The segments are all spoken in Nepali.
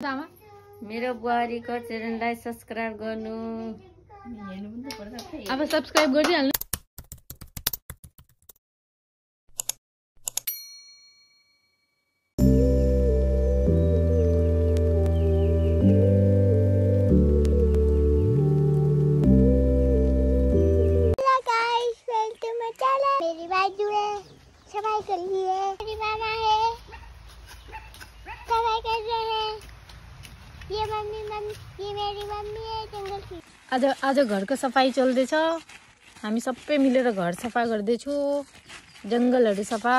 मेरो बुहारीको च्यानललाई सब्स्क्राइब गर्नु। अब सब्स्क्राइब गरिदिहाल्नु। मेरी बाजू है, सफाई कर ली है, मेरी मामा है, सफाई कर रहे हैं। ये मेरी मम्मी है जंगल की। आज घरको सफाई चल्दैछ। हामी सबै मिलेर घर सफा गर्दैछु। जंगलहरु सफा।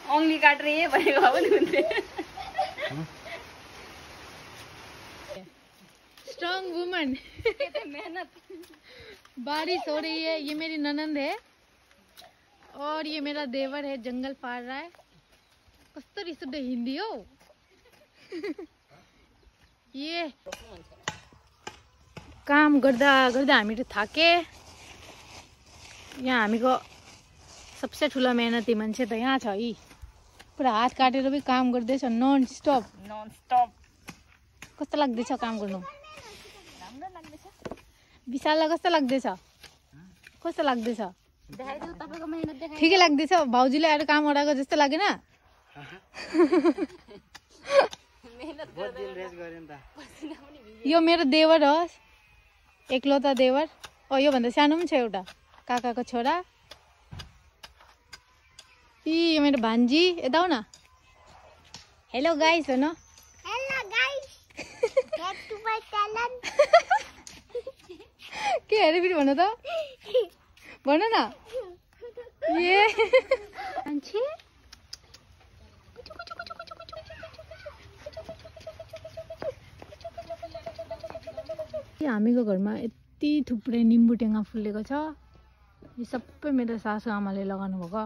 औंली काटेर ये भनेको पनि हुन्थ्यो। Strong woman. मेहनत। बारिश हो रही है। ये मेरी ननंद है और ये मेरा देवर है, जंगल फाड़ रहा है। कस्तो रिस उठ्दो हिन्दी हो। ये काम गर्दा गर्दा हामीहरु थाके। यहाँ हामीको सबसे ठुलो मेहनती मान्छे त यहाँ छ। यी पुरा हात काटेर पनि काम गर्दैछ नन स्टप। कस्तो लाग्दैछ काम गर्नु? राम्रो लाग्दैछ। विशाललाई कस्तो लाग्दैछ? कस्तो लाग्दैछ? देखाइदेऊ तपाईको मेहनत देखाइ। ठिकै लाग्दैछ? भाउजूले आएर काम गराएको जस्तो लागेन? मेहनत गर्दै रेस गरे नि त। पसिना पनि भिज्यो। यो मेरो देवर हो, एकलौता देवर। यो भन्दा सानो पनि छ एउटा, काकाको छोरा। यो मेरो भान्जी। यता आउ न। हेलो गाइस हो न। Hello guys. Back to my channel. के हेरे फेरि भन त। भन न। ये मान्छे हामीको घरमा यति थुप्रै निम्बुटेङ्गा फुलेको छ। यो सबै मेरो सासू आमाले लगाउनु भएको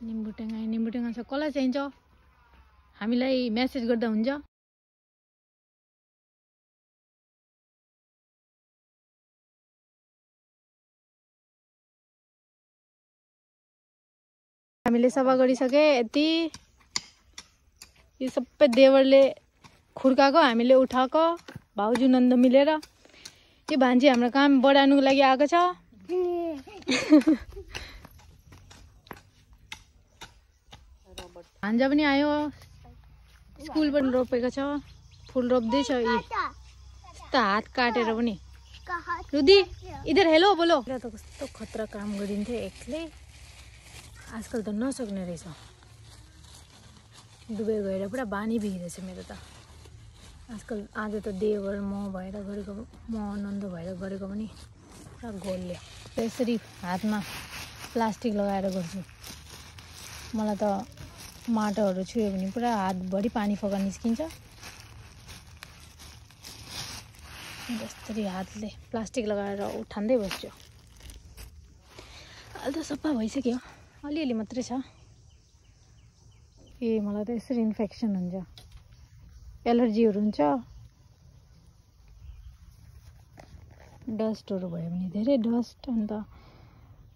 निम्बुटेङ्गा छ। कसलाई चाहिन्छ हामीलाई मेसेज गर्दा हुन्छ। हामीले सफा गरिसके। यति यो सबै देवरले खुर्काको, हामीले उठाएको, भाउजू नन्द मिलेर। यो भान्जी हाम्रो काम बढाउनुको लागि आएको छ। भान्जा पनि आयो, स्कुल पनि रोपेको छ, फुल रोप्दैछ। यस्तो हात काटेर पनि। रुदी इधर हेलो बोलो। त कस्तो खतरा काम गरिन्थ्यो एक्लै। आजकल त नसक्ने रहेछ। दुबई गएर पुरा बानी बिग्रेछ मेरो त। आजकल आज त देवर म भएर गरेको, म नन्द भएर गरेको पनि पुरा गोलले। यसरी हातमा प्लास्टिक लगाएर गर्छु। मलाई त माटोहरू छुयो भने पुरा हातभरि पानी फोका निस्किन्छ। जसरी हातले प्लास्टिक लगाएर उठाउँदै बस्छु। अहिले त सफा भइसक्यो, अलिअलि मात्रै छ। मलाई त यसरी इन्फेक्सन हुन्छ, एलर्जीहरू हुन्छ। डस्टहरू भयो भने, धेरै डस्ट, अन्त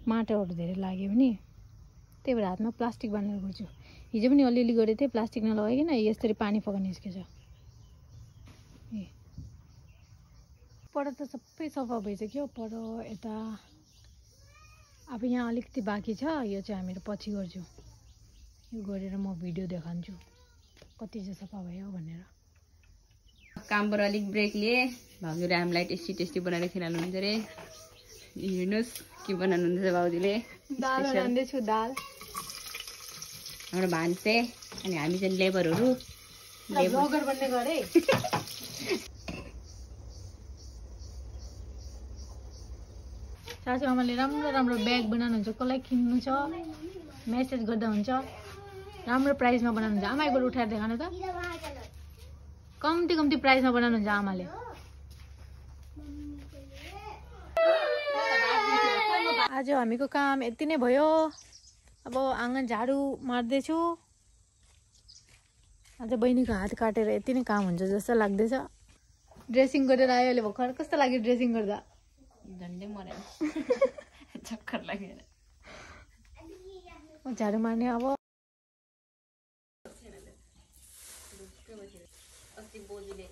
माटोहरू धेरै लाग्यो भने, त्यही भएर हातमा प्लास्टिक बाँधेर गर्छु। हिजो पनि अलिअलि गरेको थिएँ प्लास्टिक नलगाइकन, यसरी पानी फोका निस्केछ। पर त सबै सफा भइसक्यो। पर यता अब यहाँ अलिकति बाँकी छ। यो चाहिँ हामीहरू पछि गर्छु। यो गरेर म भिडियो देखाउँछु कति चाहिँ सफा भयो भनेर। कामबाट अलिक ब्रेक लिए। भाउजूले हामीलाई टेस्टी टेस्टी बनाएर खिलाउनुहुन्छ अरे। हेर्नुहोस् के बनाउनुहुन्छ भाउजूले। दाल बनाउँदैछु। दाल हाम्रो भान्से अनि हामी चाहिँ लेबरहरू। ब्लगर बन्ने गरे। सासू आमाले राम्रो राम्रो ब्याग बनाउनुहुन्छ। कसलाई किन्नु छ मेसेज गर्दा हुन्छ। राम्रो प्राइसमा बनाउनुहुन्छ। आमा एकबार उठाएर देखाउनु त। कम्ती कम्ती प्राइसमा बनाउनुहुन्छ आमाले। आज हामीको काम यति नै भयो। अब आँगन झाडु मार्दैछु। आज बहिनीको हात काटेर यति नै काम हुन्छ जस्तो लाग्दैछ। ड्रेसिङ गरेर आयो अहिले भर्खर। कस्तो लाग्यो ड्रेसिङ गर्दा? झन्डै मरेन। चक्कर लागेर। झाडु मार्ने अब अस्ति बोजूले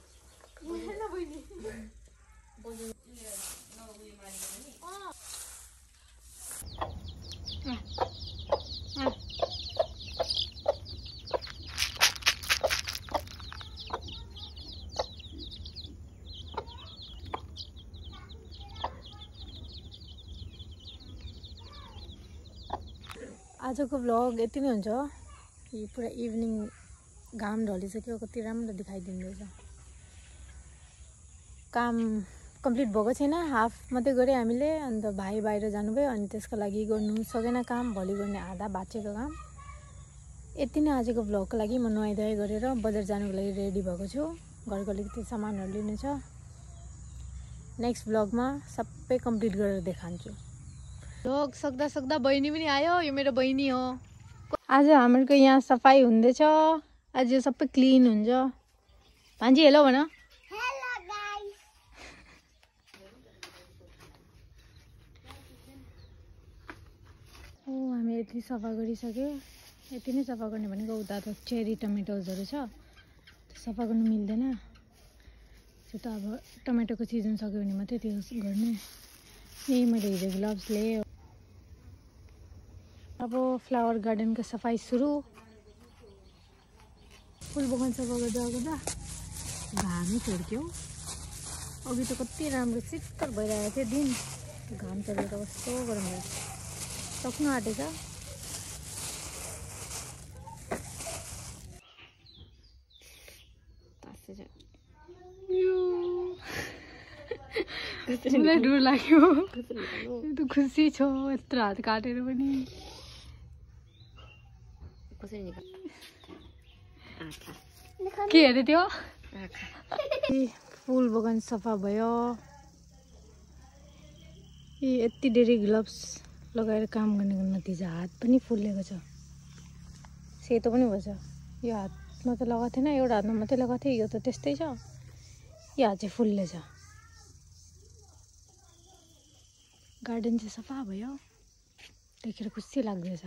आजको भ्लग यति नै हुन्छ। यो पुरा इभिनिङ घाम ढलिसक्यो, कति राम्रो देखाइदिँदैछ। काम कम्प्लिट भएको छैन, हाफ मात्रै गऱ्यो हामीले। अन्त भाइ बाहिर जानुभयो, अनि त्यसको लागि गर्नु सकेन काम, भोलि गर्ने आधा बाँचेको काम। यति नै आजको भ्लगको लागि। म नुहाइधुवाइ गरेर बजार जानुको लागि रेडी भएको छु। घरको अलिकति सामानहरू लिनु छ। नेक्स्ट भ्लगमा सबै कम्प्लिट गरेर देखान्छु। भ्लग सक्दा सक्दा बहिनी पनि आयो। यो मेरो बहिनी हो। आज हाम्रो यहाँ सफाई हुँदैछ। आज यो सबै क्लिन हुन्छ। भान्जी हेलो भन। Hello guys. ओ हामी यति सफा गरिसक्यो। यति नै सफा गर्ने भनेको उता त चेरी टमेटोजहरू छ, सफा गर्नु मिल्दैन। त्यो त अब टमेटोको सिजन सक्यो भने मात्रै त्यो गर्ने। यही मैले हिजो ग्लोभ्स लिएँ। अब फ्लावर गार्डनको सफाई सुरु। फुल बगान सफा गर्दा घामै चोड्क्यो। अघि त कति राम्रो शीतल भइरहेको थियो दिन, घाम चलेर कस्तो गरम भयो। सक्नु आँटेछ। मलाई डर लाग्यो। त खुसी छ यत्रो हात काटेर पनि। के हेरे त्यो? फुल बगान सफा भयो। यति धेरै ग्लोभ्स लगाएर काम गर्नेको नतिजा हात पनि फुलेको छ, सेतो पनि भएछ। यो हातमा त लगाएको थिएन, एउटा हातमा मात्रै लगाएको थिएँ। यो त त्यस्तै छ। यो हात चाहिँ फुल्लेछ। गार्डन चाहिँ सफा भयो, देखेर खुसी लाग्दैछ।